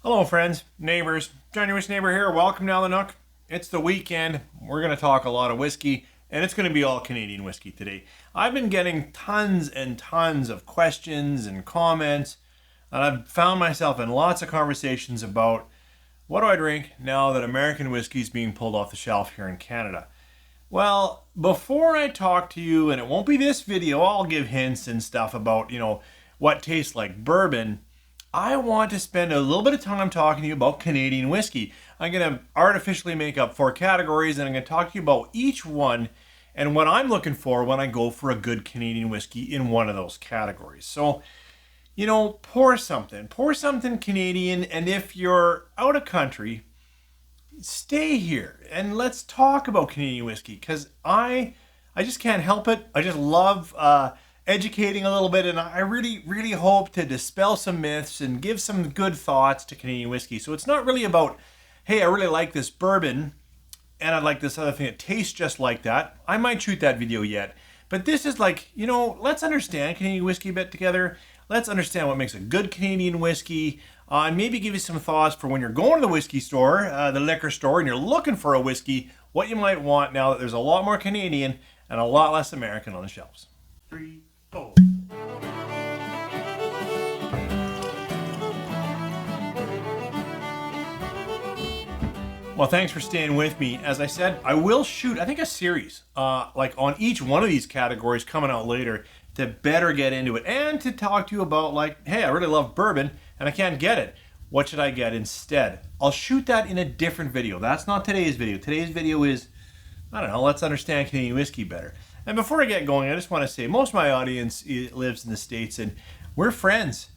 Hello friends, neighbors, Johnny Wish Neighbor here. Welcome to the Nook. It's the weekend. We're going to talk a lot of whiskey, and it's going to be all Canadian whiskey today. I've been getting tons and tons of questions and comments, and I've found myself in lots of conversations about what do I drink now that American whiskey is being pulled off the shelf here in Canada. Well, before I talk to you, and it won't be this video, I'll give hints and stuff about, what tastes like bourbon. I want to spend a little bit of time talking to you about Canadian whiskey. I'm going to artificially make up 4 categories, and I'm going to talk to you about each one and what I'm looking for when I go for a good Canadian whiskey in one of those categories. So, pour something Canadian, and if you're out of country, stay here and let's talk about Canadian whiskey, because I just can't help it. I just love educating a little bit, and I really hope to dispel some myths and give some good thoughts to Canadian whiskey. So it's not really about, hey, I really like this bourbon and I'd like this other thing that tastes just like that. I might shoot that video yet, but this is like, let's understand Canadian whiskey a bit together. Let's understand what makes a good Canadian whiskey, and maybe give you some thoughts for when you're going to the whiskey store, the liquor store, and you're looking for a whiskey, what you might want now that there's a lot more Canadian and a lot less American on the shelves. 3, 4. Well, thanks for staying with me. As I said, I will shoot, I think, a series like on each one of these categories coming out later to better get into it and to talk to you about, like, hey, I really love bourbon and I can't get it. What should I get instead? I'll shoot that in a different video. That's not today's video. Today's video is, I don't know, let's understand Canadian whiskey better. And before I get going, I just want to say most of my audience lives in the States, and we're friends.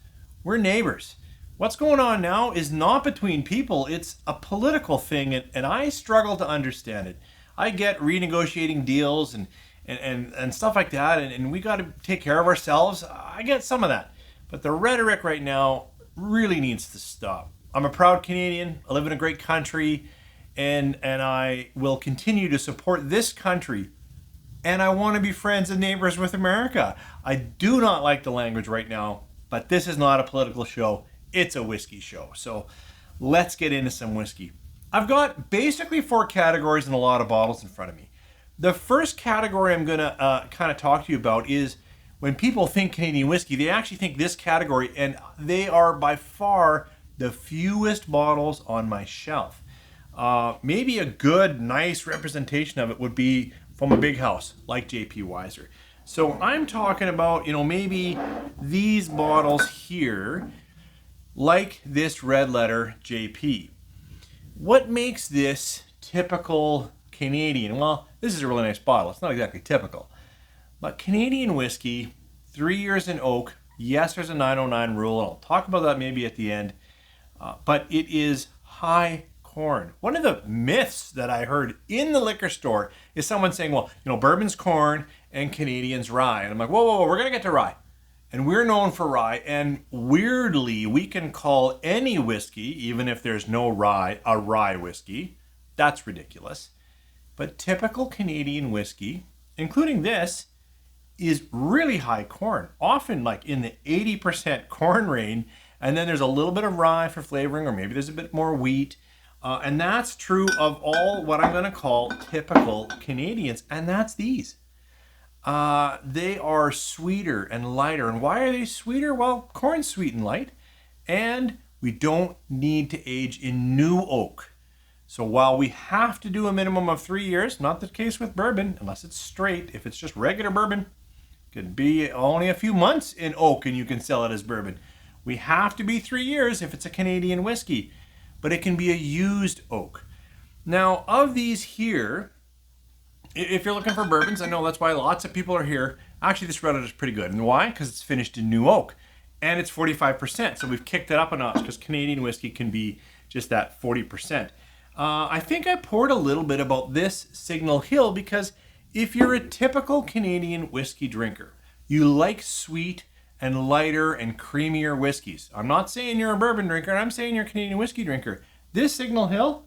We're neighbors. What's going on now is not between people. It's a political thing, and I struggle to understand it. I get renegotiating deals and stuff like that, and we got to take care of ourselves. I get some of that. But the rhetoric right now really needs to stop. I'm a proud Canadian. I live in a great country, and I will continue to support this country. And I want to be friends and neighbors with America. I do not like the language right now, but this is not a political show. It's a whiskey show. So let's get into some whiskey. I've got basically 4 categories and a lot of bottles in front of me. The first category I'm going to kind of talk to you about is when people think Canadian whiskey, they actually think this category, and they are by far the fewest bottles on my shelf. Maybe a good, nice representation of it would be from a big house like J.P. Weiser. So I'm talking about, maybe these bottles here, like this red letter J.P. What makes this typical Canadian? Well, this is a really nice bottle. It's not exactly typical. But Canadian whiskey, 3 years in oak. Yes, there's a 909 rule, and I'll talk about that maybe at the end. But it is high corn. One of the myths that I heard in the liquor store is someone saying, well, bourbon's corn and Canadian's rye. And I'm like, whoa, we're going to get to rye. And we're known for rye. And weirdly, we can call any whiskey, even if there's no rye, a rye whiskey. That's ridiculous. But typical Canadian whiskey, including this, is really high corn, often like in the 80% corn range. And then there's a little bit of rye for flavoring, or maybe there's a bit more wheat. And that's true of all what I'm going to call typical Canadians, and that's these. They are sweeter and lighter. And why are they sweeter? Well, corn's sweet and light, and we don't need to age in new oak. So while we have to do a minimum of 3 years, not the case with bourbon, unless it's straight. If it's just regular bourbon, it could be only a few months in oak and you can sell it as bourbon. We have to be 3 years if it's a Canadian whiskey. But it can be a used oak. Now, of these here, if you're looking for bourbons, I know that's why lots of people are here. Actually, this red is pretty good. And why? Because it's finished in new oak. And it's 45%. So we've kicked it up a notch, because Canadian whiskey can be just that 40%. I think I poured a little bit about this Signal Hill, because if you're a typical Canadian whiskey drinker, you like sweet and lighter and creamier whiskeys. I'm not saying you're a bourbon drinker, I'm saying you're a Canadian whiskey drinker. This Signal Hill,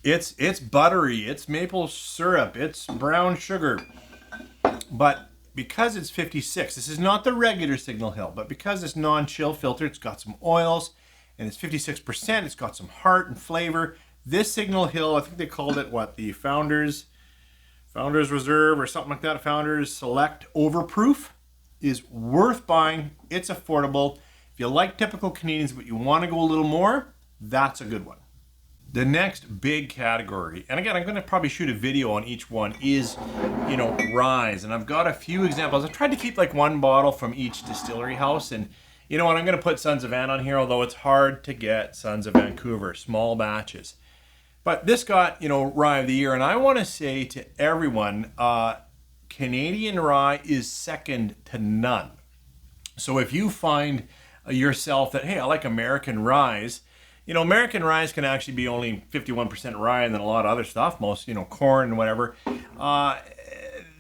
It's buttery, it's maple syrup, it's brown sugar. But because it's 56, this is not the regular Signal Hill, but because it's non-chill filter, it's got some oils, and it's 56%, it's got some heart and flavor. This Signal Hill, I think they called it, what, the Founders Reserve or something like that, Founders Select Overproof, is worth buying. It's affordable. If you like typical Canadians, but you want to go a little more, that's a good one. The next big category, and again, I'm going to probably shoot a video on each one, is, ryes. And I've got a few examples. I've tried to keep like one bottle from each distillery house. And you know what, I'm going to put Sons of Anne on here, although it's hard to get Sons of Vancouver, small batches. But this got, Rye of the Year. And I want to say to everyone, Canadian rye is second to none. So if you find yourself that, hey, I like American ryes, American ryes can actually be only 51% rye and then a lot of other stuff, most, corn and whatever.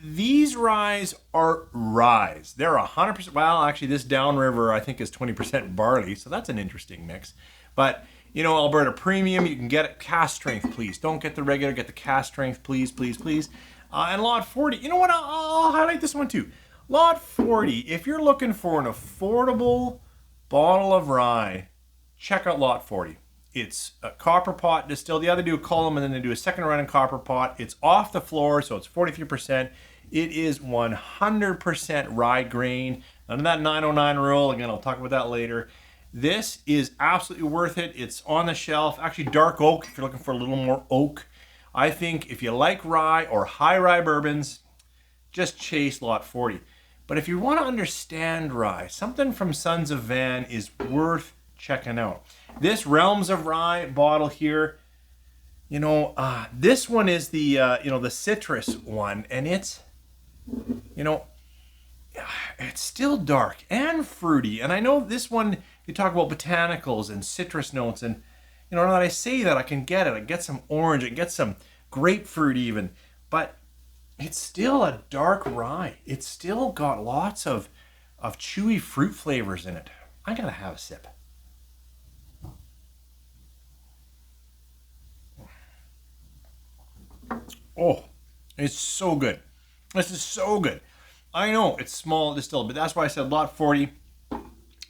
These ryes are ryes. They're 100%, well, actually this downriver I think is 20% barley, so that's an interesting mix. But, Alberta Premium, you can get it cask strength, please. Don't get the regular, get the cask strength, please, please, please. And Lot 40, you know what, I'll highlight this one too. Lot 40, if you're looking for an affordable bottle of rye, check out Lot 40. It's a copper pot distilled. The other do a column and then they do a second run in copper pot. It's off the floor, so it's 43%. It is 100% rye grain. None of that 909 rule. Again, I'll talk about that later. This is absolutely worth it. It's on the shelf. Actually, dark oak, if you're looking for a little more oak. I think if you like rye or high rye bourbons, just chase Lot 40. But if you want to understand rye, something from Sons of Van is worth checking out. This Realms of Rye bottle here, this one is the, the citrus one, and it's, it's still dark and fruity. And I know this one, you talk about botanicals and citrus notes, and, now that I say that, I can get it. I get some orange, I get some grapefruit even, but it's still a dark rye. It's still got lots of chewy fruit flavors in it. I gotta have a sip. Oh, it's so good. This is so good. I know it's small distilled, but that's why I said Lot 40,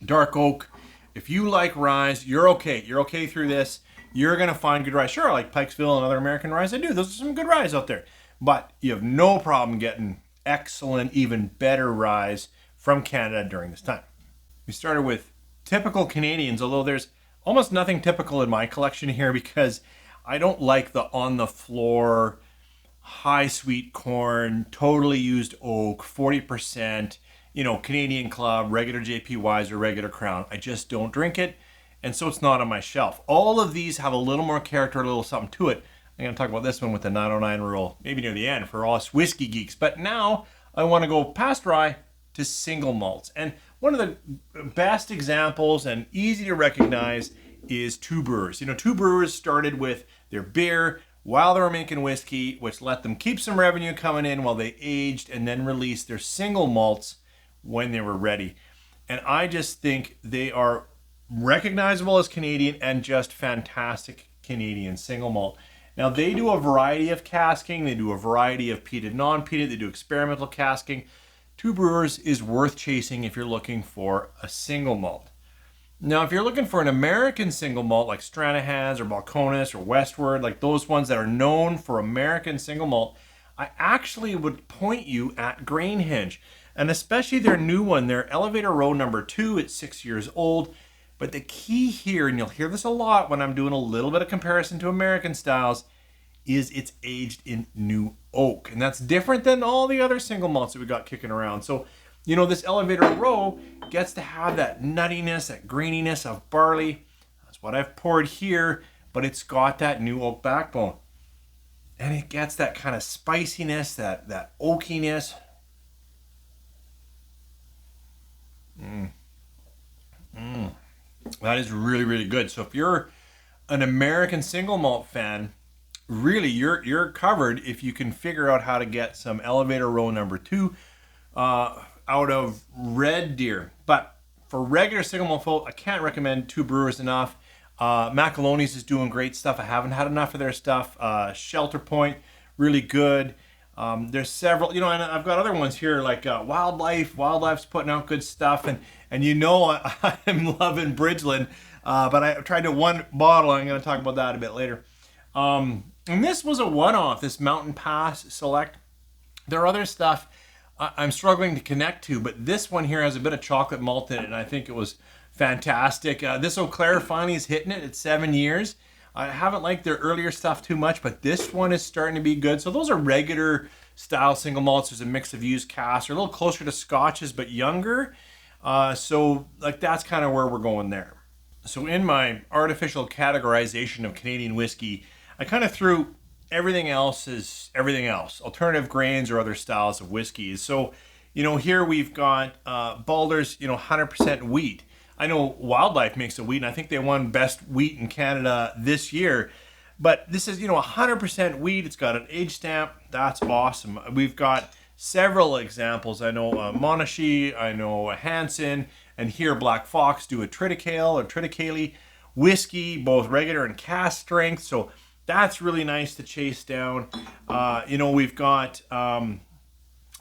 dark oak. If you like ryes, you're okay. You're okay through this. You're going to find good ryes. Sure, I like Pikesville and other American ryes. I do. Those are some good ryes out there. But you have no problem getting excellent, even better ryes from Canada during this time. We started with typical Canadians, although there's almost nothing typical in my collection here because I don't like the on-the-floor, high sweet corn, totally used oak, 40%, Canadian Club, regular JPYs or regular Crown. I just don't drink it, and so it's not on my shelf. All of these have a little more character, a little something to it. I'm going to talk about this one with the 909 rule, maybe near the end for all us whiskey geeks. But now I want to go past rye to single malts. And one of the best examples and easy to recognize is Two Brewers. Two Brewers started with their beer while they were making whiskey, which let them keep some revenue coming in while they aged and then released their single malts when they were ready. And I just think they are recognizable as Canadian and just fantastic Canadian single malt. Now they do a variety of casking, they do a variety of peated, non-peated, they do experimental casking. Two Brewers is worth chasing if you're looking for a single malt. Now, if you're looking for an American single malt like Stranahan's or Balcones or Westward, like those ones that are known for American single malt, I actually would point you at Grainhenge, and especially their new one, their Elevator Row number 2. It's 6 years old. But the key here, and you'll hear this a lot when I'm doing a little bit of comparison to American styles, is it's aged in new oak. And that's different than all the other single malts that we got kicking around. So, this Elevator Row gets to have that nuttiness, that graininess of barley. That's what I've poured here, but it's got that new oak backbone. And it gets that kind of spiciness, that oakiness. That is really, really good. So if you're an American single malt fan, really you're covered if you can figure out how to get some Elevator Row number 2 out of Red Deer. But for regular single malt folk, I can't recommend Two Brewers enough. McAloney's is doing great stuff. I haven't had enough of their stuff. Shelter Point, really good. There's several, you know, and I've got other ones here like Wildlife. Wildlife's putting out good stuff, and you know I'm loving Bridgeland, but I tried to one bottle. I'm going to talk about that a bit later. And this was a one-off. This Mountain Pass Select. There are other stuff I'm struggling to connect to, but this one here has a bit of chocolate malt in it, and I think it was fantastic. This Eau Claire finally is hitting it at 7 years. I haven't liked their earlier stuff too much, but this one is starting to be good. So those are regular style single malts. There's a mix of used casks. They're a little closer to Scotches, but younger. So like that's kind of where we're going there. So in my artificial categorization of Canadian whiskey, I kind of threw everything else as everything else, alternative grains or other styles of whiskeys. So, you know, here we've got Baldur's, you know, 100% wheat. I know Wildlife makes a wheat, and I think they won best wheat in Canada this year. But this is, you know, 100% wheat. It's got an age stamp. That's awesome. We've got several examples. I know Monashee, I know Hansen, and here Black Fox do a Triticale or Triticale whiskey, both regular and cask strength. So that's really nice to chase down. You know, we've got Wayne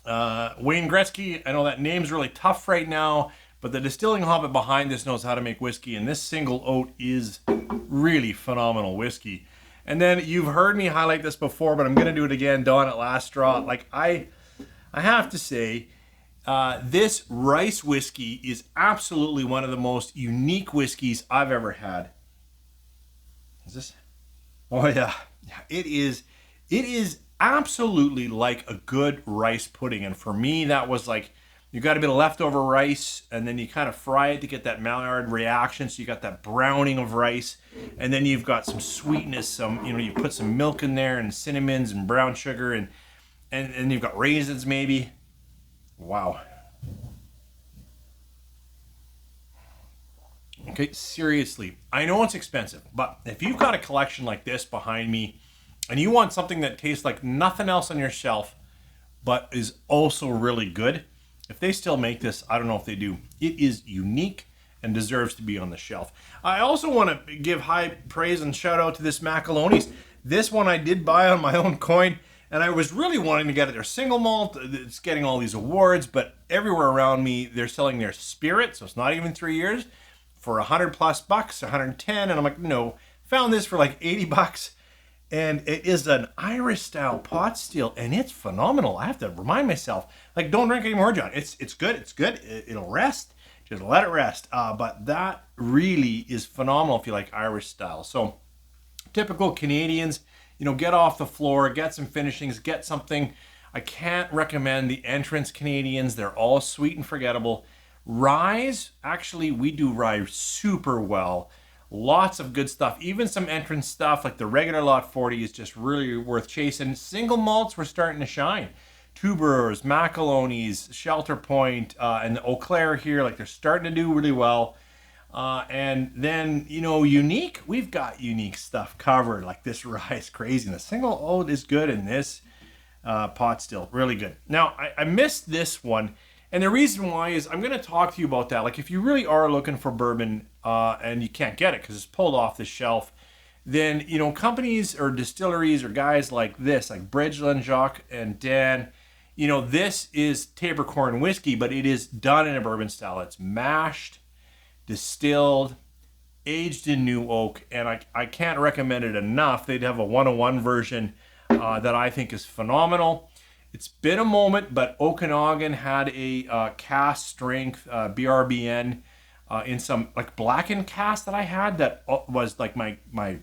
Gretzky. I know that name's really tough right now, but the distilling hobbit behind this knows how to make whiskey, and this single oat is really phenomenal whiskey. And then you've heard me highlight this before, but I'm going to do it again, Dawn at Last Straw. Like I have to say, this rice whiskey is absolutely one of the most unique whiskeys I've ever had. Is this? Oh yeah, it is absolutely like a good rice pudding. And for me, that was like, you got a bit of leftover rice, and then you kind of fry it to get that Maillard reaction. So you got that browning of rice, and then you've got some sweetness. Some, you know, you put some milk in there, and cinnamons and brown sugar, and you've got raisins maybe. Wow. Okay, seriously, I know it's expensive, but if you've got a collection like this behind me, and you want something that tastes like nothing else on your shelf, but is also really good, if they still make this, I don't know if they do. It is unique and deserves to be on the shelf. I also want to give high praise and shout out to this Macaloni's. This one I did buy on my own coin, and I was really wanting to get it. Their single malt, it's getting all these awards, but everywhere around me, they're selling their spirit, so it's not even 3 years, for $100+ bucks, 110, and I'm like, no. Found this for like $80. And it is an Irish style pot still, and it's phenomenal. I have to remind myself, like, don't drink anymore, John. It's good. It's good. It'll rest. Just let it rest. But that really is phenomenal if you like Irish style. So typical Canadians, you know, get off the floor, get some finishings, get something. I can't recommend the Entrance Canadians. They're all sweet and forgettable. Ryes, actually, we do rye super well. Lots of good stuff. Even some Entrance stuff like the regular Lot 40 is just really worth chasing. Single malts were starting to shine. Two Brewers, Macaloni's, Shelter Point, and the Eau Claire here, like they're starting to do really well. And then, you know, unique, we've got unique stuff covered. Like this rye is crazy. And the single oat is good, and this pot still really good. Now, I missed this one. And the reason why is I'm going to talk to you about that. Like if you really are looking for bourbon and you can't get it because it's pulled off the shelf, then, you know, companies or distilleries or guys like this, like Bridgeland, Jacques, and Dan, you know, this is Tabor corn whiskey, but it is done in a bourbon style. It's mashed, distilled, aged in new oak, and I can't recommend it enough. They'd have a 101 version that I think is phenomenal. It's been a moment, but Okanagan had a cask strength BRBN in some like blackened cask that I had that was like my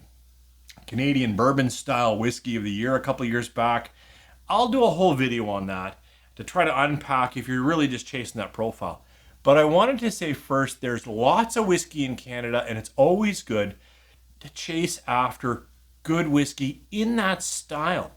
Canadian bourbon style whiskey of the year a couple of years back. I'll do a whole video on that to try to unpack if you're really just chasing that profile. But I wanted to say first, there's lots of whiskey in Canada, and it's always good to chase after good whiskey in that style.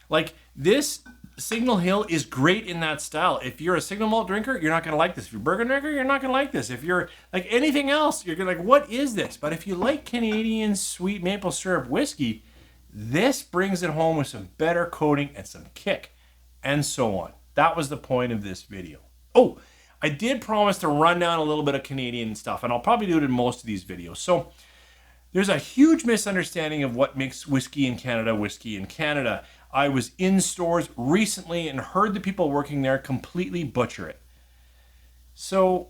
Like this Signal Hill is great in that style. If you're a single malt drinker, you're not going to like this. If you're a bourbon drinker, you're not going to like this. If you're like anything else, you're going to like, what is this? But if you like Canadian sweet maple syrup whiskey, this brings it home with some better coating and some kick and so on. That was the point of this video. Oh, I did promise to run down a little bit of Canadian stuff, and I'll probably do it in most of these videos. So There's a huge misunderstanding of what makes whiskey in Canada whiskey in Canada. I was in stores recently and heard the people working there completely butcher it. So,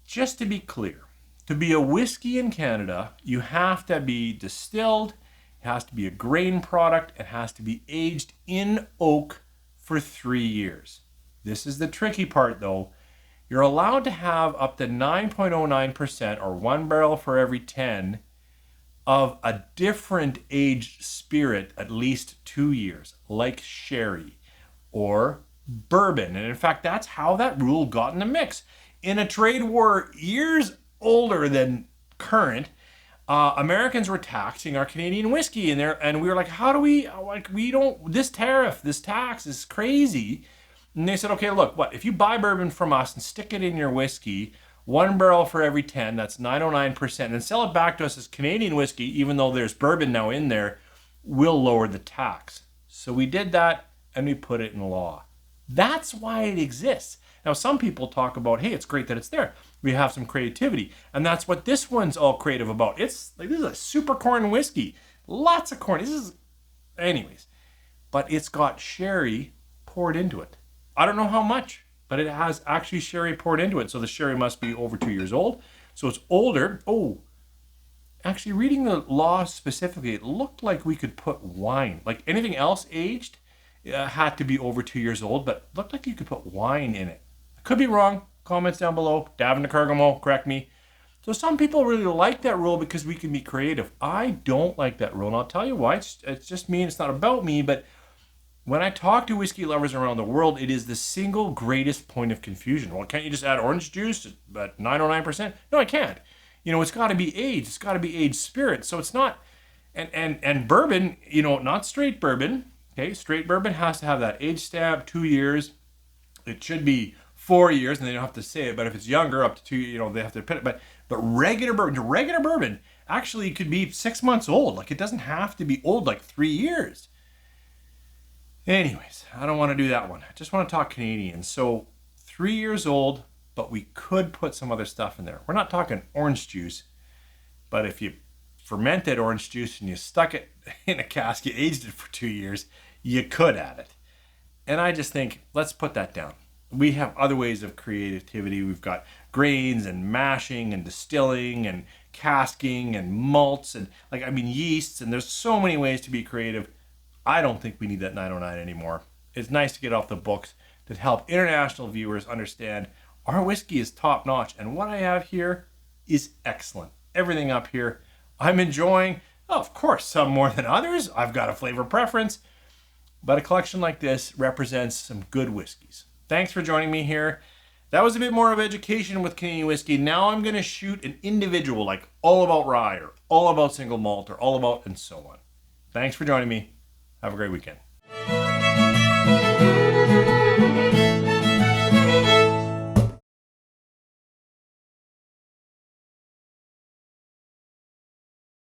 just to be clear, to be a whiskey in Canada, you have to be distilled, it has to be a grain product, it has to be aged in oak for 3 years. This is the tricky part though. You're allowed to have up to 9.09% or 1 barrel for every 10 of a different aged spirit at least 2 years, like sherry or bourbon. And in fact, that's how that rule got in the mix. In a trade war years older than current, Americans were taxing our Canadian whiskey in there, and we were like, how do we, like, we don't, this tariff, this tax is crazy. And they said, okay, look, what, if you buy bourbon from us and stick it in your whiskey, 1 barrel for every 10, that's 909%, and sell it back to us as Canadian whiskey, even though there's bourbon now in there, we'll lower the tax. So we did that, and we put it in law. That's why it exists. Now, some people talk about, hey, it's great that it's there. We have some creativity. And that's what this one's all creative about. It's like, this is a super corn whiskey. Lots of corn. Anyways. But it's got sherry poured into it. I don't know how much, but it has actually sherry poured into it. So the sherry must be over 2 years old. So it's older. Oh, actually reading the law specifically, it looked like we could put wine. Like anything else aged had to be over 2 years old, but it looked like you could put wine in it. Could be wrong. Comments down below. Davin de Cargamo, correct me. So some people really like that rule because we can be creative. I don't like that rule, and I'll tell you why. It's just me, and it's not about me, but when I talk to whiskey lovers around the world, it is the single greatest point of confusion. Well, can't you just add orange juice at 909%? No, I can't. You know, it's got to be aged. It's got to be aged spirit. So it's not, and bourbon, you know, not straight bourbon. Okay, straight bourbon has to have that age stamp, 2 years. It should be 4 years, and they don't have to say it, but if it's younger, up to 2, you know, they have to put it. But regular bourbon actually could be 6 months old. Like, it doesn't have to be old like 3 years. Anyways, I don't want to do that one. I just want to talk Canadian. So 3 years old, but we could put some other stuff in there. We're not talking orange juice, but if you fermented orange juice and you stuck it in a cask, you aged it for 2 years, you could add it. And I just think, let's put that down. We have other ways of creativity. We've got grains and mashing and distilling and casking and malts and yeasts, and there's so many ways to be creative. I don't think we need that 909 anymore. It's nice to get off the books to help international viewers understand our whiskey is top notch, and what I have here is excellent. Everything up here I'm enjoying. Oh, of course, some more than others. I've got a flavor preference, but a collection like this represents some good whiskeys. Thanks for joining me here. That was a bit more of education with Canadian whiskey. Now I'm going to shoot an individual, like all about rye or all about single malt or all about and so on. Thanks for joining me. Have a great weekend.